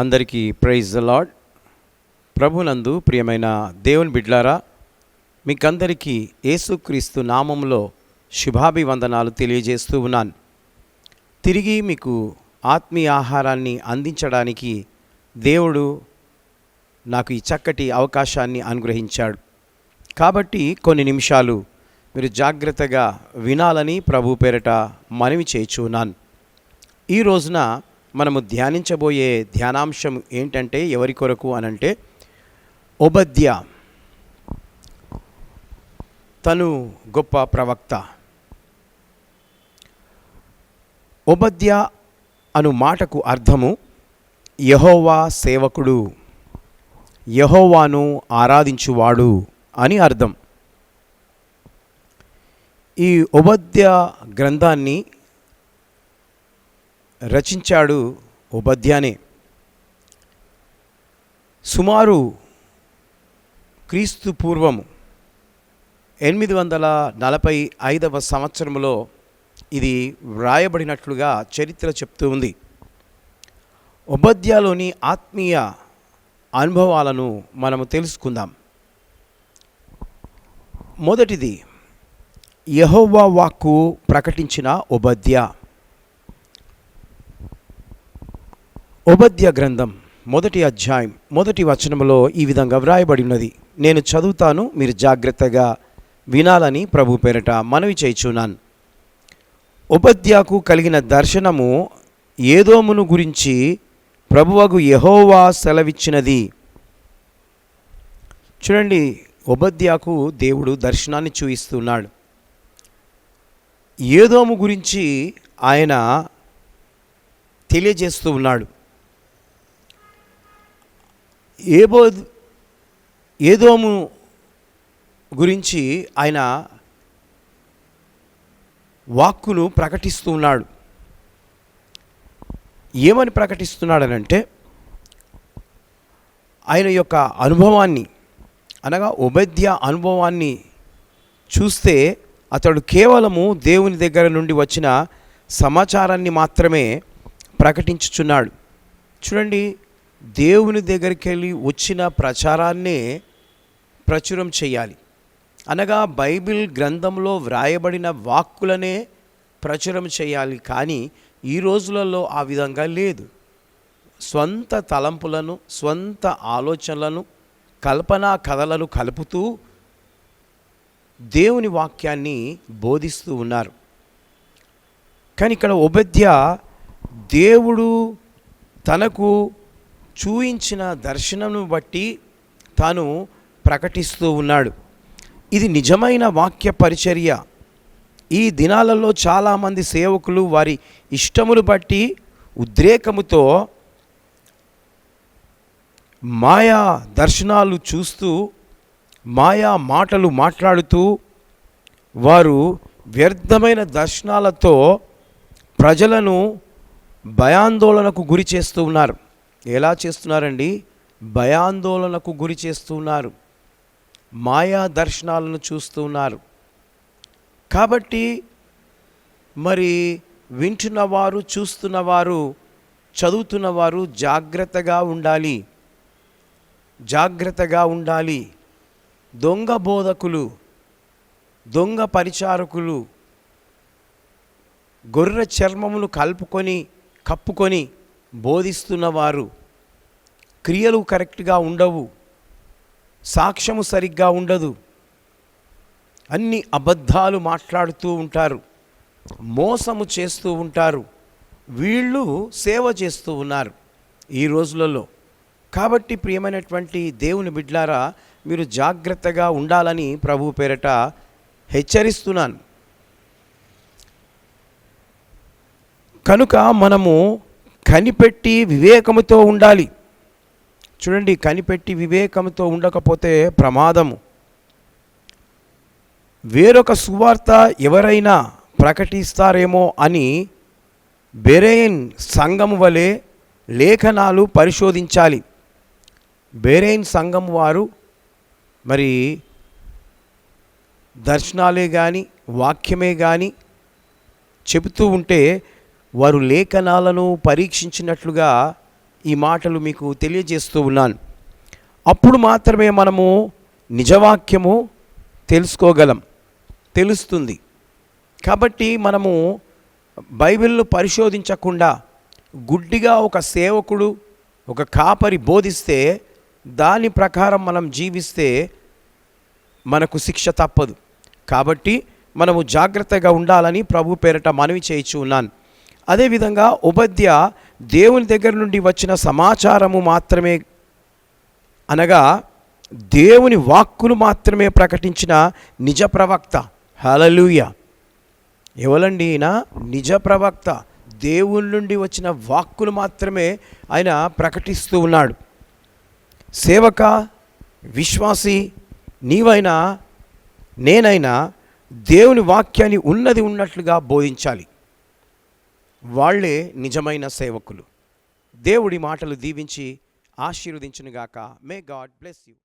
అందరికీ praise the lord. ప్రభునందు ప్రియమైన దేవుని బిడ్లారా, మీకందరికీ యేసుక్రీస్తు నామములో శుభాభివందనాలు తెలియజేస్తూ ఉన్నాను. తిరిగి మీకు ఆత్మీయ ఆహారాన్ని అందించడానికి దేవుడు నాకు ఈ చక్కటి అవకాశాన్ని అనుగ్రహించాడు. కాబట్టి కొన్ని నిమిషాలు మీరు జాగ్రత్తగా వినాలని ప్రభు పేరట మనవి చేయుచున్నాను. ఈ రోజున మనము ధ్యానించబోయే ధ్యానాంశం ఏంటంటే, ఎవరి కొరకు అనంటే, ఓబద్యా తను గొప్ప ప్రవక్త. ఓబద్యా అను మాటకు అర్థము యెహోవా సేవకుడు, యెహోవాను ఆరాధించువాడు అని అర్థం. ఈ ఓబద్యా గ్రంథాన్ని రచించాడు ఓబద్యానే. సుమారు క్రీస్తు పూర్వము 845 సంవత్సరంలో ఇది వ్రాయబడినట్లుగా చరిత్ర చెప్తూ ఉంది. ఓబద్యాలోని ఆత్మీయ అనుభవాలను మనము తెలుసుకుందాం. మొదటిది, యెహోవా వాక్కు ప్రకటించిన ఓబద్యా. ఓబద్యా గ్రంథం 1వ అధ్యాయం 1వ వచనంలో ఈ విధంగా వ్రాయబడి ఉన్నది. నేను చదువుతాను, మీరు జాగ్రత్తగా వినాలని ప్రభు పేరట మనవి చేయుచున్నాను. ఓబద్యాకు కలిగిన దర్శనము ఏదోమును గురించి ప్రభువగు యెహోవా సెలవిచ్చినది. చూడండి, ఓబద్యాకు దేవుడు దర్శనాన్ని చూపిస్తున్నాడు. ఏదోము గురించి ఆయన తెలియజేస్తూ ఉన్నాడు. ఏదోము గురించి ఆయన వాక్కును ప్రకటిస్తూ ఉన్నాడు. ఏమని ప్రకటిస్తున్నాడనంటే, ఆయన యొక్క అనుభవాన్ని, అనగా ఓబద్యా అనుభవాన్ని చూస్తే అతడు కేవలము దేవుని దగ్గర నుండి వచ్చిన సమాచారాన్ని మాత్రమే ప్రకటించుచున్నాడు. చూడండి, దేవుని దగ్గరికి వెళ్ళి వచ్చిన ప్రచారాన్నే ప్రచురం చేయాలి, అనగా బైబిల్ గ్రంథంలో వ్రాయబడిన వాక్కులనే ప్రచురం చేయాలి. కానీ ఈ రోజులలో ఆ విధంగా లేదు. స్వంత తలంపులను, స్వంత ఆలోచనలను, కల్పనా కథలను కలుపుతూ దేవుని వాక్యాన్ని బోధిస్తూ ఉన్నారు. కానీ ఇక్కడ ఓబద్యా దేవుడు తనకు చూయించిన దర్శనము బట్టి తాను ప్రకటిస్తూ ఉన్నాడు. ఇది నిజమైన వాక్య పరిచర్య. ఈ దినాలలో చాలామంది సేవకులు వారి ఇష్టములు బట్టి ఉద్రేకముతో మాయా దర్శనాలు చూస్తూ, మాయా మాటలు మాట్లాడుతూ, వారు వ్యర్థమైన దర్శనాలతో ప్రజలను భయాందోళనకు గురి చేస్తూ ఉన్నారు. ఎలా చేస్తున్నారండి? భయాందోళనకు గురి చేస్తున్నారు. మాయా దర్శనాలను చూస్తూ ఉన్నారు. కాబట్టి మరి వింటున్నవారు, చూస్తున్నవారు, చదువుతున్నవారు జాగ్రత్తగా ఉండాలి, జాగ్రత్తగా ఉండాలి. దొంగ బోధకులు, దొంగ పరిచారకులు గొర్రె చర్మమును కప్పుకొని బోధిస్తున్నవారు, క్రియలు కరెక్ట్గా ఉండవు, సాక్ష్యము సరిగ్గా ఉండదు, అన్ని అబద్ధాలు మాట్లాడుతూ ఉంటారు, మోసము చేస్తూ ఉంటారు. వీళ్ళు సేవ చేస్తూ ఉన్నారు ఈ రోజులలో. కాబట్టి ప్రియమైనటువంటి దేవుని బిడ్లారా, మీరు జాగ్రత్తగా ఉండాలని ప్రభు పేరట హెచ్చరిస్తున్నాను. కనుక మనము కనిపెట్టి వివేకముతో ఉండాలి. చూడండి, కనిపెట్టి వివేకముతో ఉండకపోతే ప్రమాదము. వేరొక సువార్త ఎవరైనా ప్రకటిస్తారేమో అని బెరేన్ సంఘము వలె లేఖనాలు పరిశోధించాలి. బెరేన్ సంఘం వారు మరి దర్శనాలే కానీ, వాక్యమే కానీ చెబుతూ ఉంటే వారు లేఖనాలను పరీక్షించినట్లుగా ఈ మాటలు మీకు తెలియజేస్తూ ఉన్నాను. అప్పుడు మాత్రమే మనము నిజవాక్యము తెలుస్తుంది. కాబట్టి మనము బైబిల్ను పరిశోధించకుండా గుడ్డిగా ఒక సేవకుడు, ఒక కాపరి బోధిస్తే దాని ప్రకారం మనం జీవిస్తే మనకు శిక్ష తప్పదు. కాబట్టి మనము జాగ్రత్తగా ఉండాలని ప్రభు పేరిట మనవి చేయించు ఉన్నాను. అదేవిధంగా ఉపధ్య దేవుని దగ్గర నుండి వచ్చిన సమాచారము మాత్రమే, అనగా దేవుని వాక్కులు మాత్రమే ప్రకటించిన నిజ ప్రవక్త. హల్లెలూయా! ఎవరండి ఈయన? నిజ ప్రవక్త. దేవుని నుండి వచ్చిన వాక్కులు మాత్రమే ఆయన ప్రకటిస్తూ ఉన్నాడు. సేవక, విశ్వాసి, నీవైనా నేనైనా దేవుని వాక్యాన్ని ఉన్నది ఉన్నట్లుగా బోధించాలి. వాళ్ళే నిజమైన సేవకులు. దేవుడి మాటలు దీవించి ఆశీర్వదించునుగాక. May God bless you.